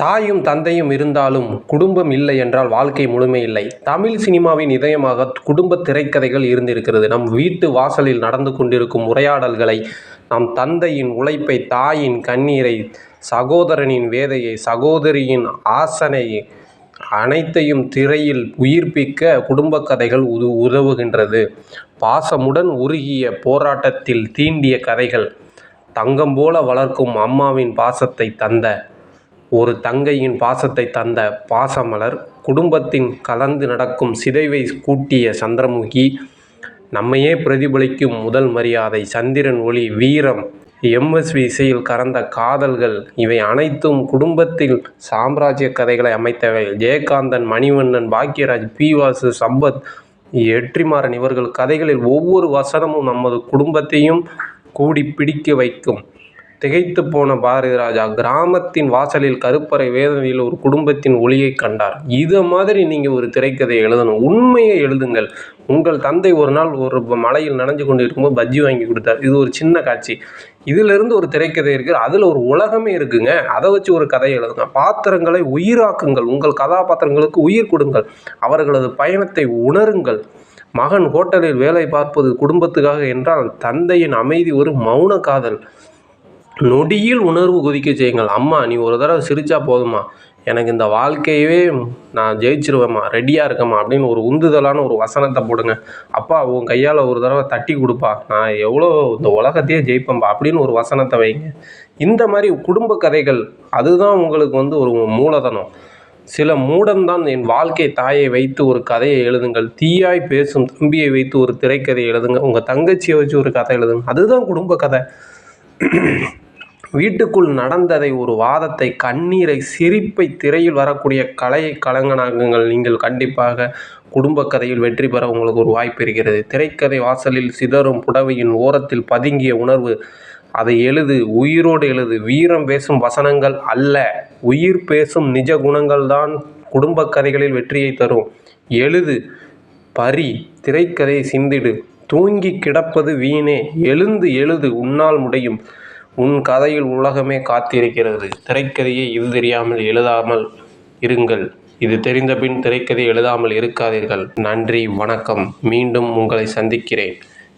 தாயும் தந்தையும் இருந்தாலும் குடும்பம் இல்லை என்றால் வாழ்க்கை முழுமை இல்லை. தமிழ் சினிமாவின் இதயமாக குடும்ப திரைக்கதைகள் இருந்திருக்கிறது. நம் வீட்டு வாசலில் நடந்து கொண்டிருக்கும் உரையாடல்களை, நம் தந்தையின் உழைப்பை, தாயின் கண்ணீரை, சகோதரனின் வேதையை, சகோதரியின் ஆசனை அனைத்தையும் திரையில் உயிர்ப்பிக்க குடும்ப கதைகள் உதவுகின்றது. பாசமுடன் உருகிய போராட்டத்தில் தீண்டிய கதைகள். தங்கம் போல வளர்க்கும் அம்மாவின் பாசத்தை தந்த, ஒரு தங்கையின் பாசத்தை தந்த பாசமலர், குடும்பத்தின் கலந்து நடக்கும் சிதைவை கூட்டிய சந்திரமுகி, நம்மையே பிரதிபலிக்கும் முதல் மரியாதை, சந்திரன் ஒளி, வீரம், எம்எஸ்வி இசையில் கறந்த காதல்கள், இவை அனைத்தும் குடும்பத்தில் சாம்ராஜ்ய கதைகளை அமைத்தவை. ஜெயகாந்தன், மணிவண்ணன், பாக்யராஜ், பி. வாசு, சம்பத், வெற்றிமாறன் இவர்கள் கதைகளில் ஒவ்வொரு வசனமும் நமது குடும்பத்தையும் கூடி பிடிக்க வைக்கும். திகைத்து போன பாரதிராஜா, கிராமத்தின் வாசலில் கருப்பறை வேதனையில் ஒரு குடும்பத்தின் ஒளியை கண்டார். இதை மாதிரி நீங்கள் ஒரு திரைக்கதையை எழுதணும். உண்மையை எழுதுங்கள். உங்கள் தந்தை ஒரு நாள் ஒரு மலையில் நனைஞ்சு கொண்டு இருக்கும்போது பஜ்ஜி வாங்கி கொடுத்தார். இது ஒரு சின்ன காட்சி. இதிலிருந்து ஒரு திரைக்கதை இருக்குது. அதில் ஒரு உலகமே இருக்குங்க. அதை வச்சு ஒரு கதையை எழுதுங்க. பாத்திரங்களை உயிராக்குங்கள். உங்கள் கதாபாத்திரங்களுக்கு உயிர் கொடுங்கள். அவர்களது பயணத்தை உணருங்கள். மகன் ஹோட்டலில் வேலை பார்ப்பது குடும்பத்துக்காக என்றால், தந்தையின் அமைதி ஒரு மௌன காதல். நொடியில் உணர்வு கொதிக்க செய்யுங்கள். அம்மா, நீ ஒரு தடவை சிரிச்சா போதுமா, எனக்கு இந்த வாழ்க்கையவே நான் ஜெயிச்சிருவேம்மா, ரெடியாக இருக்கம்மா அப்படின்னு ஒரு உந்துதலான ஒரு வசனத்தை போடுங்க. அப்பா, உன் கையால் ஒரு தடவை தட்டி கொடுப்பா, நான் எவ்வளோ இந்த உலகத்தையே ஜெயிப்பேன்பா அப்படின்னு ஒரு வசனத்தை வைங்க. இந்த மாதிரி குடும்ப கதைகள், அதுதான் உங்களுக்கு ஒரு மூலதனம். சில மூடம்தான் என் வாழ்க்கை தாயை வைத்து ஒரு கதையை எழுதுங்கள். தீயாய் பேசும் தம்பியை வைத்து ஒரு திரைக்கதை எழுதுங்க. உங்கள் தங்கச்சியை வச்சு ஒரு கதை எழுதுங்க. அதுதான் குடும்ப கதை. வீட்டுக்குள் நடந்ததை, ஒரு வாதத்தை, கண்ணீரை, சிரிப்பை திரையில் வரக்கூடிய கலையை கலைஞனாகுங்கள். நீங்கள் கண்டிப்பாக குடும்ப கதையில் வெற்றி பெற உங்களுக்கு ஒரு வாய்ப்பு இருக்கிறது. திரைக்கதை வாசலில் சிதறும் புடவையின் ஓரத்தில் பதுங்கிய உணர்வு, அதை எழுது. உயிரோடு எழுது. வீரம் பேசும் வசனங்கள் அல்ல, உயிர் பேசும் நிஜ குணங்கள் தான் குடும்ப கதைகளில் வெற்றியை தரும். எழுது, பறி, திரைக்கதையை சிந்திடு. தூங்கி கிடப்பது வீணே, எழுந்து எழுது, உன்னால் முடியும். உன் கதையில் உலகமே காத்திருக்கிறது. திரைக்கதையை இது தெரியாமல் எழுதாமல் இருங்கள். இது தெரிந்தபின் திரைக்கதை எழுதாமல் இருக்காதீர்கள். நன்றி, வணக்கம். மீண்டும் உங்களை சந்திக்கிறேன்.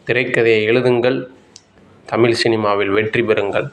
திரைக்கதையை எழுதுங்கள். தமிழ் சினிமாவில் வெற்றி பெறுங்கள்.